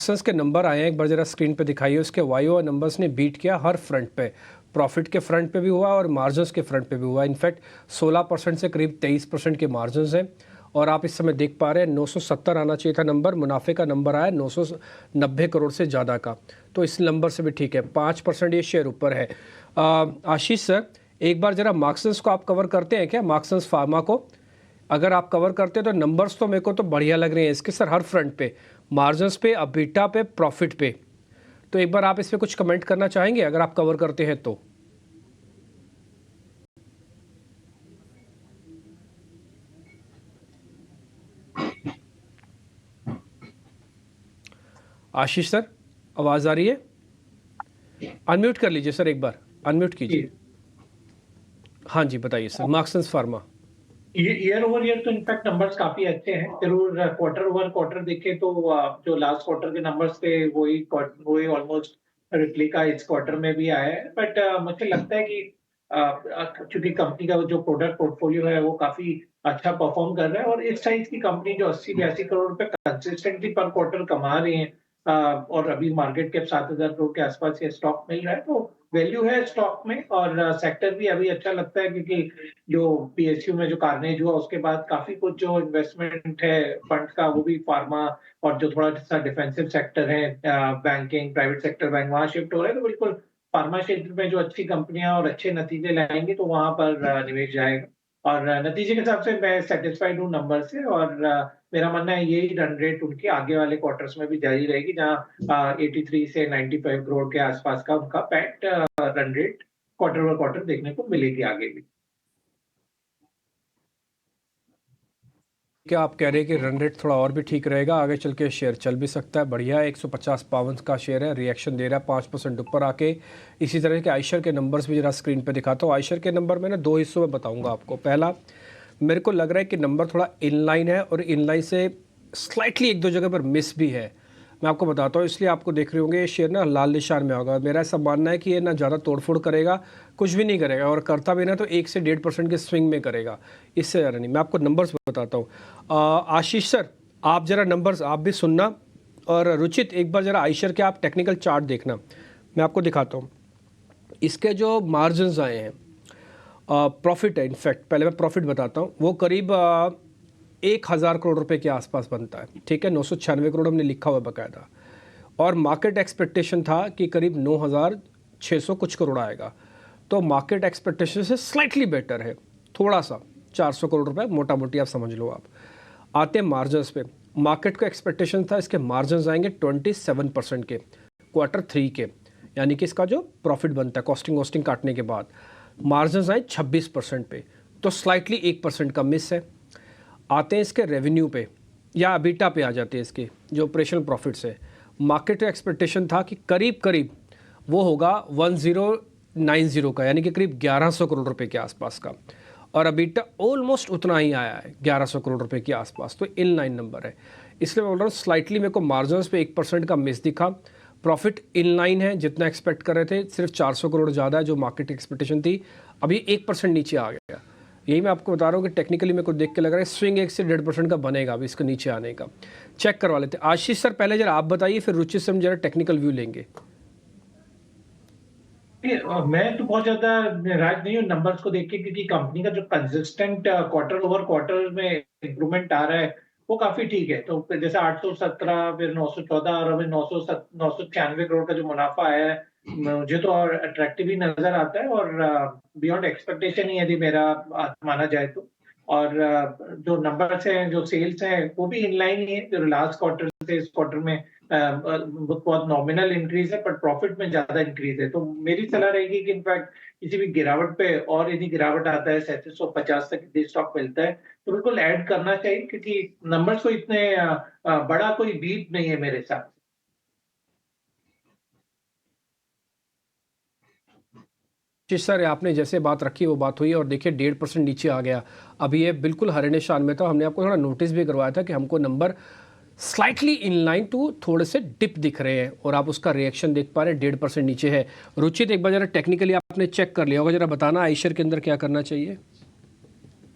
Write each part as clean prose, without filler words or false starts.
मार्क्सन्स के नंबर आए हैं, एक बार जरा स्क्रीन पे दिखाइए। उसके वाईओ नंबर्स ने बीट किया हर फ्रंट पे, प्रॉफिट के फ्रंट पे भी हुआ और मार्जिन्स के फ्रंट पे भी हुआ। इनफैक्ट 16% से करीब 23% के मार्जिन्स हैं और आप इस समय देख पा रहे हैं 970 आना चाहिए था नंबर, मुनाफे का नंबर आया 990 करोड़ से ज़्यादा का, तो इस नंबर से भी ठीक है। 5% ये शेयर ऊपर है। आशीष सर, एक बार ज़रा मार्क्सन्स को आप कवर करते हैं क्या? मार्क्सन्स फार्मा को अगर आप कवर करते हैं तो नंबर्स तो मेरे को तो बढ़िया लग रहे हैं इसके सर, हर फ्रंट पे, मार्जिन्स पे, अबीटा पे, प्रॉफिट पे। तो एक बार आप इस पे कुछ कमेंट करना चाहेंगे अगर आप कवर करते हैं तो? आशीष सर, आवाज़ आ रही है? अनम्यूट कर लीजिए सर, एक बार अनम्यूट कीजिए। हाँ जी, बताइए सर। मार्क्सन्स फार्मा ये ईयर ओवर ईयर तो इनफैक्ट नंबर्स काफी अच्छे हैं। जरूर क्वार्टर ओवर क्वार्टर देखें तो जो लास्ट क्वार्टर के नंबर्स थे वही ऑलमोस्ट रिप्लिका इस क्वार्टर में भी आया है। बट मुझे लगता है कि चूंकि कंपनी का जो प्रोडक्ट पोर्टफोलियो है वो काफी अच्छा परफॉर्म कर रहा है और इस साइज की कंपनी जो 80-82 करोड़ रुपए कंसिस्टेंटली पर क्वार्टर कमा रही है और अभी मार्केट कैप 7,000 करोड़ के आसपास ये स्टॉक मिल रहा है, तो वैल्यू है स्टॉक में। और सेक्टर भी अभी अच्छा लगता है क्योंकि जो पीएसयू में जो कार्नेज हुआ उसके बाद काफी कुछ जो इन्वेस्टमेंट है फंड का वो भी फार्मा और जो थोड़ा सा डिफेंसिव सेक्टर है, बैंकिंग, प्राइवेट सेक्टर बैंक, वहां शिफ्ट हो रहा है। तो बिल्कुल फार्मा क्षेत्र में जो अच्छी कंपनियां और अच्छे नतीजे लाएंगी तो वहां पर निवेश जाएगा। और नतीजे के हिसाब से मैं सेटिस्फाइड हूँ नंबर से। और मेरा मानना है यही रन रेट उनके आगे वाले क्वार्टर्स में भी जारी रहेगी, जहाँ 83 से 95 करोड़ के आसपास का उनका PAT run rate quarter over quarter देखने को मिलेगी आगे भी। क्या आप कह रहे हैं कि रन रेट थोड़ा और भी ठीक रहेगा, आगे चल के शेयर चल भी सकता है? बढ़िया है, 150 पावन का शेयर है, रिएक्शन दे रहा है 5% ऊपर आके। इसी तरह के आयशर के नंबर्स भी जरा स्क्रीन पे दिखाता हूँ। आयशर के नंबर मैंने दो हिस्सों में बताऊंगा आपको। पहला, मेरे को लग रहा है कि नंबर थोड़ा इनलाइन है और इनलाइन से स्लाइटली एक दो जगह पर मिस भी है। मैं आपको बताता हूँ, इसलिए आपको देख रहे होंगे ये शेयर ना लाल निशान में होगा। मेरा ऐसा मानना है कि ये ना ज़्यादा तोड़फोड़ करेगा, कुछ भी नहीं करेगा, और करता भी ना तो 1 से 1.5% के स्विंग में करेगा, इससे ज़्यादा नहीं। मैं आपको नंबर्स बताता हूँ। आशीष सर, आप ज़रा नंबर्स आप भी सुनना, और रुचित एक बार ज़रा आयशर के आप टेक्निकल चार्ट देखना, मैं आपको दिखाता हूँ। इसके जो मार्जिन आए हैं, प्रॉफिट है, इनफैक्ट पहले मैं प्रॉफिट बताता हूँ, वो करीब 1,000 करोड़ रुपए के आसपास बनता है, ठीक है। 996 करोड़ हमने लिखा हुआ है बाकायदा, और मार्केट एक्सपेक्टेशन था कि करीब 9,600 कुछ करोड़ आएगा। तो मार्केट एक्सपेक्टेशन से स्लाइटली बेटर है, थोड़ा सा 400 करोड़ रुपए मोटा मोटी आप समझ लो। आप आते हैं मार्जिन पे। मार्केट को एक्सपेक्टेशन था इसके मार्जिन आएंगे 27% के Q3 के, यानी कि इसका जो प्रॉफिट बनता है कॉस्टिंग वोस्टिंग काटने के बाद, मार्जिन आए 26% पे, तो स्लाइटली 1% का मिस है। आते हैं इसके रेवेन्यू पे या अबीटा पे, आ जाते हैं इसके जो ऑपरेशनल प्रॉफिट्स है। मार्केट का एक्सपेक्टेशन था कि करीब करीब वो होगा 1090 का, यानी कि करीब 1100 करोड़ रुपए के आसपास का, और अबीटा ऑलमोस्ट उतना ही आया है 1100 करोड़ रुपए के आसपास, तो इन लाइन नंबर है। इसलिए मैं बोल रहा हूँ स्लाइटली मेरे को मार्जिन पे 1% का मिस दिखा। प्रॉफिट इन लाइन है जितना एक्सपेक्ट कर रहे थे, सिर्फ 400 करोड़ ज़्यादा है जो मार्केट एक्सपेक्टेशन थी, अभी 1% नीचे आ गया। यही मैं आपको बता रहा हूँ कि टेक्निकली मेरे को देख के लग रहा है स्विंग 1 से 1.5% का बनेगा अभी इसके नीचे आने का। चेक करवा लेते हैं। आशीष सर पहले जरा आप बताइए, फिर रुचित से हम जरा टेक्निकल व्यू लेंगे। मैं तो बहुत ज्यादा नाराज नहीं हूँ नंबर्स को देख के, क्योंकि कंपनी का जो कंसिस्टेंट क्वार्टर ओवर क्वार्टर में इंप्रूवमेंट आ रहा है वो काफी ठीक है। तो जैसे 817, फिर 914 और अभी 996 करोड़ का जो मुनाफा आया है, मुझे तो और अट्रैक्टिव ही नजर आता है और बियॉन्ड एक्सपेक्टेशन ही यदि मेरा माना जाए तो। और जो नंबर्स हैं, जो सेल्स हैं, वो भी इनलाइन ही है। जो लास्ट क्वार्टर से इस क्वार्टर में बहुत नॉमिनल इंक्रीज है, बट प्रॉफिट में ज्यादा इंक्रीज है। तो मेरी सलाह रहेगी कि इनफैक्ट किसी भी गिरावट पे, और यदि गिरावट आता है 3750 तक यदि स्टॉक मिलता है तो बिल्कुल ऐड करना चाहिए, क्योंकि नंबर्स को इतने बड़ा कोई बीट नहीं है मेरे हिसाब से। सर आपने जैसे बात रखी वो बात हुई, और देखिए 1.5% नीचे आ गया। अभी ये बिल्कुल हरे निशान में था, हमने आपको थोड़ा नोटिस भी करवाया था कि हमको नंबर स्लाइटली इनलाइन टू थोड़े से डिप दिख रहे हैं, और आप उसका रिएक्शन देख पा रहे हैं 1.5% नीचे है। रुचित एक बार जरा टेक्निकली आपने चेक कर लिया होगा, जरा बताना आयशर के अंदर क्या करना चाहिए।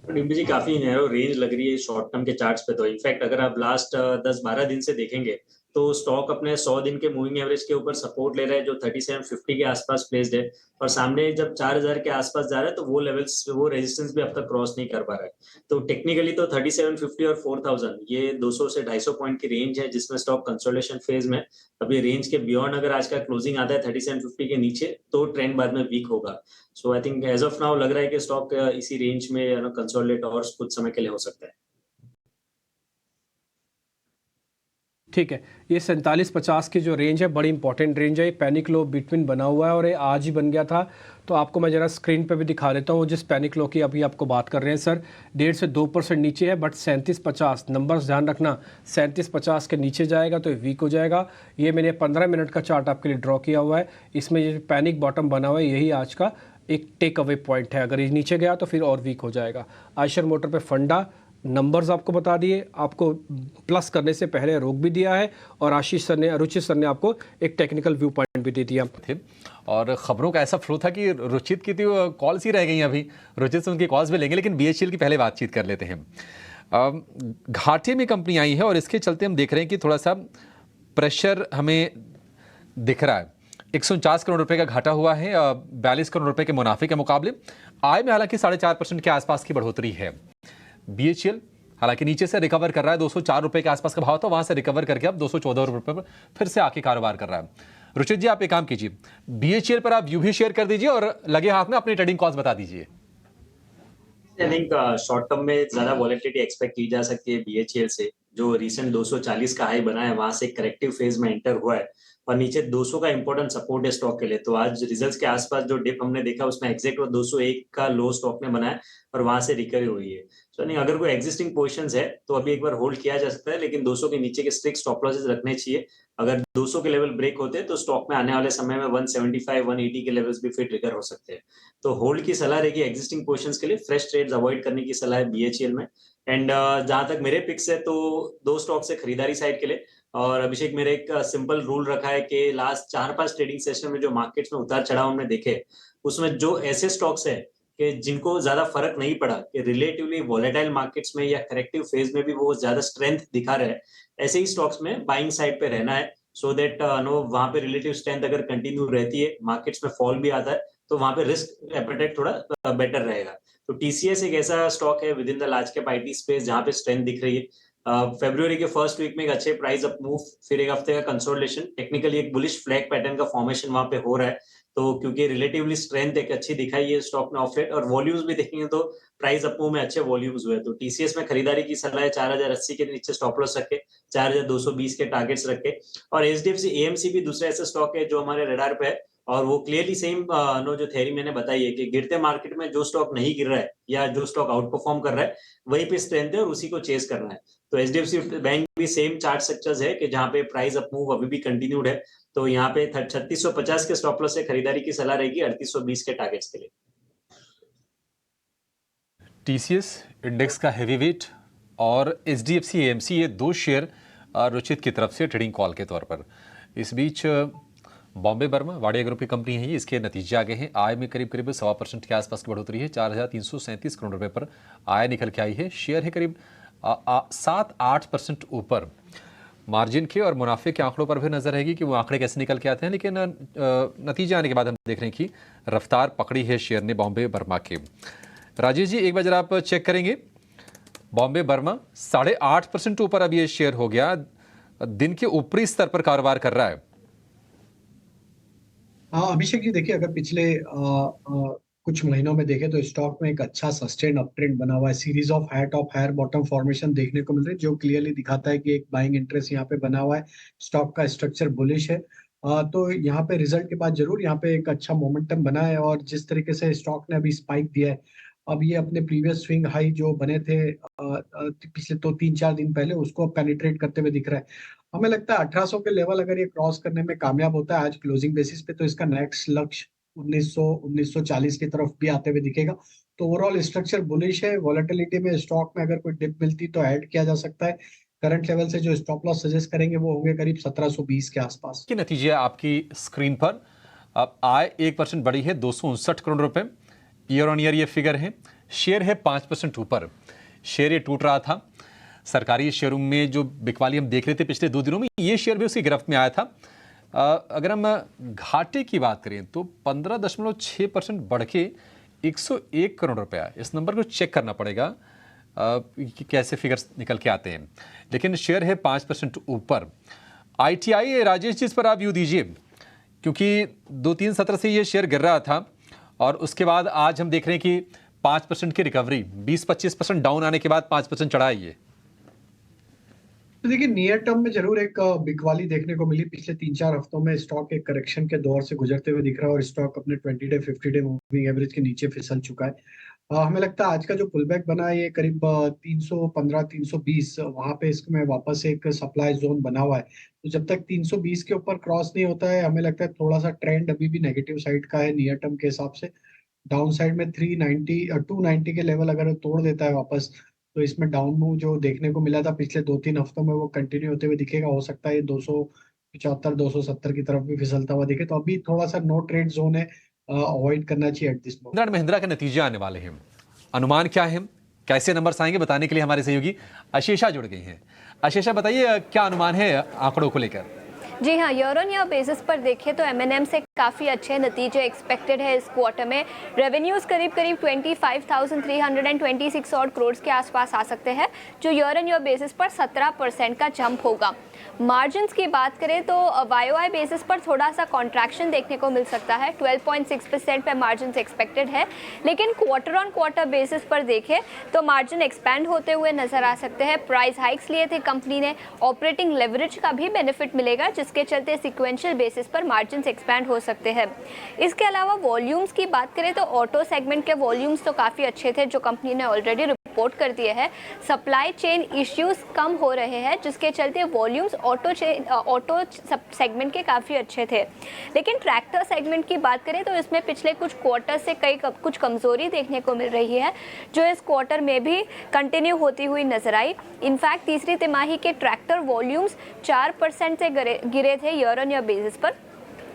डिम्पी जी, काफी नैरो रेंज लग रही है शॉर्ट टर्म के चार्ट्स पे। तो इनफैक्ट अगर आप लास्ट 10-12 दिन से देखेंगे तो स्टॉक अपने 100 दिन के मूविंग एवरेज के ऊपर सपोर्ट ले रहा है जो 3750 के आसपास प्लेस्ड है, और सामने जब 4000 के आसपास जा रहा है तो वो लेवल्स, वो रेजिस्टेंस भी अब तक क्रॉस नहीं कर पा रहा है। तो टेक्निकली तो 3750 और 4000 ये 200 से 250 पॉइंट की रेंज है जिसमें स्टॉक कंसोलिडेशन फेज में। अभी रेंज के बियॉन्ड अगर आज का क्लोजिंग आता है 3750 के नीचे तो ट्रेंड बाद में वीक होगा। So I think as of now लग रहा है कि स्टॉक इसी रेंज में कंसोलिडेट और कुछ समय के लिए हो सकता है। ठीक है, ये 4750 की जो रेंज है बड़ी इंपॉर्टेंट रेंज है। ये पैनिक लो बिटवीन बना हुआ है और ये आज ही बन गया था। तो आपको मैं ज़रा स्क्रीन पे भी दिखा देता हूँ जिस पैनिक लो की अभी आपको बात कर रहे हैं सर। 1.5 से 2% नीचे है, बट 3750 नंबर्स ध्यान रखना, 3750 के नीचे जाएगा तो ये वीक हो जाएगा। ये मैंने 15 मिनट का चार्ट आपके लिए ड्रॉ किया हुआ है। इसमें ये पैनिक बॉटम बना हुआ है, यही आज का एक टेक अवे पॉइंट है। अगर ये नीचे गया तो फिर और वीक हो जाएगा। आयशर मोटर पे फंडा नंबर्स आपको बता दिए, आपको प्लस करने से पहले रोक भी दिया है, और आशीष सर ने, रुचित सर ने आपको एक टेक्निकल व्यू पॉइंट भी दे दिया थे। और खबरों का ऐसा फ्लो था कि रुचित की तो कॉल्स ही रह गई अभी, रुचित से उनकी कॉल्स भी लेंगे, लेकिन BHEL की पहले बातचीत कर लेते हैं। घाटे में कंपनी आई है और इसके चलते हम देख रहे हैं कि थोड़ा सा प्रेशर हमें दिख रहा है। 149 करोड़ रुपए का घाटा हुआ है 42 करोड़ रुपए के मुनाफे के मुकाबले। आय में हालांकि 4.5% के आसपास की बढ़ोतरी है। BHEL हालांकि नीचे से रिकवर कर रहा है, 204 रुपए के आसपास का भाव था, वहां से रिकवर करके अब 214 रुपए पर फिर से आके कारोबार कर रहा है। रुचित जी, आप एक काम कीजिए, BHEL पर आप व्यू भी शेयर कर दीजिए और लगे हाथ में अपनी ट्रेडिंग कॉस्ट बता दीजिए। आई थिंक शॉर्ट टर्म में ज्यादा वॉलेटिलिटी एक्सपेक्ट की जा सकती है BHEL से। जो रिसेंट 240 का हाई बना है वहां से करेक्टिव फेज में एंटर हुआ है, और नीचे 200 का इंपॉर्टेंट सपोर्ट है स्टॉक के लिए। तो आज रिजल्ट्स के आसपास जो डिप हमने देखा उसमें एग्जैक्ट 201 का लो स्टॉक ने बनाया और वहां से रिकवरी हुई है। तो नहीं, अगर कोई एग्जिस्टिंग पोजीशंस है तो अभी एक बार होल्ड किया जा सकता है, लेकिन 200 के नीचे के स्ट्रिक्ट स्टॉप लॉसेस रखने चाहिए। अगर 200 के लेवल ब्रेक होते हैं तो स्टॉक में आने वाले समय में 175 180 के लेवल्स भी फिर ट्रिगर हो सकते हैं। तो होल्ड की सलाह रहेगी एग्जिस्टिंग पोजीशंस के लिए, फ्रेश ट्रेड्स अवॉइड करने की सलाह है BHEL में। एंड जहां तक मेरे पिक्स है तो 2 स्टॉक से खरीदारी साइड के लिए। और अभिषेक, मेरे एक सिंपल रूल रखा है कि लास्ट 4-5 ट्रेडिंग सेशन में जो मार्केट्स में उतार चढ़ाव हमने देखे उसमें जो ऐसे स्टॉक्स है कि जिनको ज्यादा फर्क नहीं पड़ा, कि रिलेटिवली वॉलेटाइल मार्केट्स में या करेक्टिव फेज में भी वो ज्यादा स्ट्रेंथ दिखा रहे हैं, ऐसे ही स्टॉक्स में बाइंग साइड पे रहना है। सो दैट नो, वहां पे रिलेटिव स्ट्रेंथ अगर कंटिन्यू रहती है, मार्केट्स में फॉल भी आता है, तो वहां पे रिस्क एपेटाइट थोड़ा बेटर रहेगा। तो TCS एक ऐसा स्टॉक है with in the large cap IT space जहां पे स्ट्रेंथ दिख रही है। फरवरी के फर्स्ट वीक में एक अच्छे प्राइस अप मूव, फिर एक हफ्ते का कंसोलिडेशन, टेक्निकली एक बुलिश फ्लैग पैटर्न का फॉर्मेशन वहां पे हो रहा है। तो क्योंकि रिलेटिवली स्ट्रेंथ एक अच्छी दिखाई है स्टॉक ने ऑफ लेट, और वॉल्यूम्स भी देखेंगे तो प्राइस अप मूव में अच्छे वॉल्यूम्स हुए। तो TCS में खरीदारी की सलाह है, 4080 के नीचे स्टॉप लॉस रखे, 4220 के टारगेट्स रखे। और HDFC AMC भी दूसरा ऐसा स्टॉक है जो हमारे रडार पे है, और वो क्लियरली सेम नो जो थ्योरी मैंने बताई है कि गिरते मार्केट में जो स्टॉक नहीं गिर रहा है या जो स्टॉक आउट परफॉर्म कर रहा है वहीं पे स्ट्रेंथ है और उसी को चेस करना है। तो HDFC बैंक भी सेम चार्ट स्ट्रक्चर्स है कि जहां पे प्राइस अप मूव अभी भी कंटिन्यूड है। तो यहाँ पे 3650 के स्टॉप लॉस से खरीदारी की सलाह रहेगी 3820 के टारगेट्स के लिए। TCS इंडेक्स का हैवी वेट और HDFC AMC, ये 2 शेयर रुचित की तरफ से ट्रेडिंग कॉल के तौर पर। इस बीच बॉम्बे बर्मा वाडिया ग्रुप की कंपनी है, इसके नतीजे आगे हैं। आय में करीब 1.25% के आसपास की बढ़ोतरी है, 4337 करोड़ रुपए पर आय निकल के आई है। शेयर है करीब 7-8% ऊपर। मार्जिन के और मुनाफे के आंकड़ों पर भी नजर रहेगी कि वो आंकड़े कैसे निकल के आते हैं, लेकिन नतीजे आने के बाद हम देख रहे हैं कि रफ्तार पकड़ी है शेयर ने बॉम्बे बर्मा के। राजेश जी, एक बार जरा आप चेक करेंगे, बॉम्बे बर्मा 8.5% ऊपर अब ये शेयर हो गया, दिन के ऊपरी स्तर पर कारोबार कर रहा है। हाँ अभिषेक जी, देखिए अगर पिछले कुछ महीनों में देखें तो स्टॉक में एक अच्छा सस्टेन अप ट्रेंड बना हुआ है। Series of high top higher bottom formation देखने को मिल रही है जो क्लियरली दिखाता है कि एक बाइंग इंटरेस्ट यहाँ पे बना हुआ है। स्टॉक का स्ट्रक्चर बुलिश है। तो यहाँ पे रिजल्ट के बाद जरूर यहाँ पे एक अच्छा मोमेंटम बना है, और जिस तरीके से स्टॉक ने अभी स्पाइक दिया है, अब ये अपने प्रीवियस स्विंग हाई जो बने थे पिछले 3-4 दिन पहले, उसको पेनिट्रेट करते हुए दिख रहा है। हमें लगता है 1800 के लेवल अगर ये क्रॉस करने में कामयाब होता है आज क्लोजिंग बेसिस पे, तो इसका नेक्स्ट लक्ष्य 1940 की तरफ भी आते हुए दिखेगा। तो ओवरऑल स्ट्रक्चर बुलिश है। वॉलेटिलिटी में स्टॉक में अगर कोई डिप मिलती तो ऐड किया जा सकता है। करंट लेवल से जो स्टॉप लॉस सजेस्ट करेंगे वो होंगे करीब 1720 के आसपास। के नतीजे आपकी स्क्रीन पर। अब आय 1% बढ़ी है, 259 करोड़ रुपए ईयर ऑन ईयर ये फिगर है। शेयर है 5% ऊपर। शेयर ये टूट रहा था, सरकारी शेयरों में जो बिकवाली हम देख रहे थे पिछले 2 दिनों में, ये शेयर भी उसकी गिरफ्त में आया था। अगर हम घाटे की बात करें तो 15.6% बढ़ के 101 करोड़ रुपया, इस नंबर को चेक करना पड़ेगा कि कैसे फिगर्स निकल के आते हैं, लेकिन शेयर है 5% ऊपर। ITI, राजेश जी, इस पर आप व्यू दीजिए, क्योंकि 2-3 सत्र से ये शेयर गिर रहा था और उसके बाद आज हम देख रहे हैं कि 5% की रिकवरी, 20-25% डाउन आने के बाद 5% चढ़ा है ये। तो देखिए, नियर टर्म में जरूर एक बिकवाली देखने को मिली। पिछले 3-4 हफ्तों में स्टॉक एक करेक्शन के दौर से गुजरते हुए दिख रहा है और स्टॉक अपने 20 डे 50 डे मूविंग एवरेज के नीचे फिसल चुका है। हमें लगता है आज का जो पुल बैक बना है ये करीब 315-320 वहां पे इसमें वापस एक सप्लाई जोन बना हुआ है। तो जब तक 320 के ऊपर क्रॉस नहीं होता है, हमें लगता है थोड़ा सा ट्रेंड अभी भी नेगेटिव साइड का है नियर टर्म के हिसाब से। डाउन साइड में 390 290 के लेवल अगर वो तोड़ देता है वापस, तो इसमें डाउन मूव जो देखने को मिला था पिछले 2-3 हफ्तों में वो कंटिन्यू होते हुए दिखेगा। हो सकता है ये 275 270 की तरफ भी फिसलता हुआ दिखे। तो अभी थोड़ा सा नो ट्रेड जोन है, अवॉइड करना चाहिए एट दिस मोमेंट। महिंद्रा के नतीजे आने वाले हैं, अनुमान क्या है, कैसे नंबर्स आएंगे, बताने के लिए हमारे सहयोगी आशीषा जुड़ गई हैं। आशीषा, बताइए क्या अनुमान है आंकड़ों को लेकर? जी हाँ, ईयर ऑन ईयर बेसिस पर देखें तो M&M से काफ़ी अच्छे नतीजे एक्सपेक्टेड है इस क्वार्टर में। रेवेन्यूज़ करीब 25,326 और करोड़ के आसपास आ सकते हैं, जो ईयर ऑन ईयर बेसिस पर 17% का जंप होगा। मार्जिन्स की बात करें तो YOY बेसिस पर थोड़ा सा कॉन्ट्रैक्शन देखने को मिल सकता है, 12.6% पे मार्जिन्स एक्सपेक्टेड है, लेकिन क्वार्टर ऑन क्वार्टर बेसिस पर देखें तो मार्जिन एक्सपैंड होते हुए नजर आ सकते हैं। प्राइस हाइक्स लिए थे कंपनी ने, ऑपरेटिंग लेवरेज का भी बेनिफिट मिलेगा, जिसके चलते सिक्वेंशियल बेसिस पर मार्जिन्स एक्सपैंड हो सकते हैं। इसके अलावा वॉल्यूम्स की बात करें तो ऑटो सेगमेंट के वॉल्यूम्स तो काफ़ी अच्छे थे, जो कंपनी ने ऑलरेडी रिपोर्ट कर दिए हैं। सप्लाई चेन इश्यूज कम हो रहे हैं, जिसके चलते वॉल्यूम्स ऑटो सेगमेंट के काफ़ी अच्छे थे। लेकिन ट्रैक्टर सेगमेंट की बात करें तो इसमें पिछले कुछ क्वार्टर से कुछ कमज़ोरी देखने को मिल रही है, जो इस क्वार्टर में भी कंटिन्यू होती हुई नजर आई। इनफैक्ट तीसरी तिमाही के ट्रैक्टर वॉल्यूम्स 4% से गिरे थे ईयर ऑन ईयर बेसिस पर,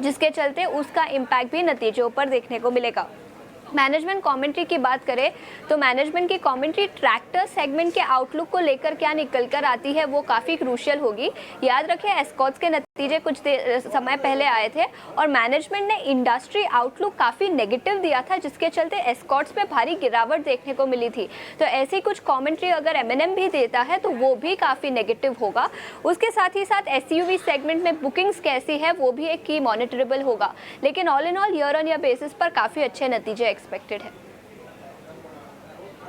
जिसके चलते उसका इम्पैक्ट भी नतीजों पर देखने को मिलेगा। मैनेजमेंट कमेंट्री की बात करें तो मैनेजमेंट की कमेंट्री ट्रैक्टर सेगमेंट के आउटलुक को लेकर क्या निकल कर आती है वो काफ़ी क्रूशियल होगी। याद रखें, एस्कॉर्ट्स के नतीजे कुछ समय पहले आए थे और मैनेजमेंट ने इंडस्ट्री आउटलुक काफ़ी नेगेटिव दिया था, जिसके चलते एस्कॉर्ट्स पे भारी गिरावट देखने को मिली थी। तो ऐसी कुछ कमेंट्री अगर M&M भी देता है तो वो भी काफ़ी नेगेटिव होगा। उसके साथ ही साथ SUV सेगमेंट में बुकिंग्स कैसी है वो भी एक की मॉनिटरेबल होगा। लेकिन all in all year on year basis पर काफ़ी अच्छे नतीजे एक्सपेक्टेड है।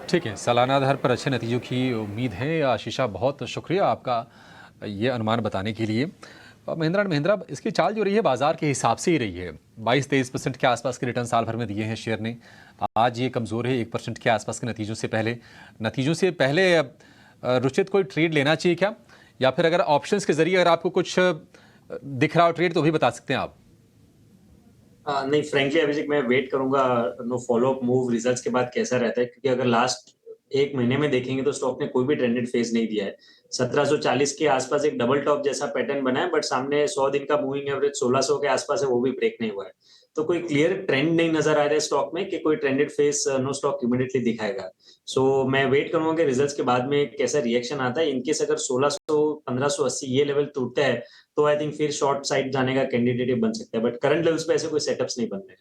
ठीक है, सालाना आधार पर अच्छे नतीजों की उम्मीद है। आशीषा, बहुत शुक्रिया आपका ये अनुमान बताने के लिए। महिंद्रा एंड महिंद्रा, इसकी चाल जो रही है बाजार के हिसाब से ही रही है। 22-23% के आसपास के रिटर्न साल भर में दिए हैं शेयर ने। आज ये कमज़ोर है 1% के आसपास के नतीजों से पहले रुचित कोई ट्रेड लेना चाहिए क्या, या फिर अगर ऑप्शंस के जरिए अगर आपको कुछ दिख रहा हो ट्रेड तो भी बता सकते हैं आप? नहीं, फ्रेंकली अभिषेक, मैं वेट करूंगा नो फॉलोअप मूव रिजल्ट्स के बाद कैसा रहता है, क्योंकि अगर लास्ट 1 महीने में देखेंगे तो स्टॉक ने कोई भी ट्रेंडेड फेज नहीं दिया है। 1740 के आसपास एक डबल टॉप जैसा पैटर्न बना है, बट सामने 100 दिन का मूविंग एवरेज 1600 के आसपास है, वो भी ब्रेक नहीं हुआ है। तो कोई क्लियर ट्रेंड नहीं नजर आ रहा है स्टॉक में कि कोई trended phase no stock immediately दिखाएगा। सो मैं वेट करूंगा कि रिजल्ट्स के बाद में कैसा रिएक्शन आता है। इनकेस अगर 1600 1580 ये लेवल टूटता है तो आई थिंक फिर शॉर्ट साइड जाने का कैंडिडेट बन सकता है, बट करंट लेवल्स पे ऐसे कोई सेटअप्स नहीं बन रहे।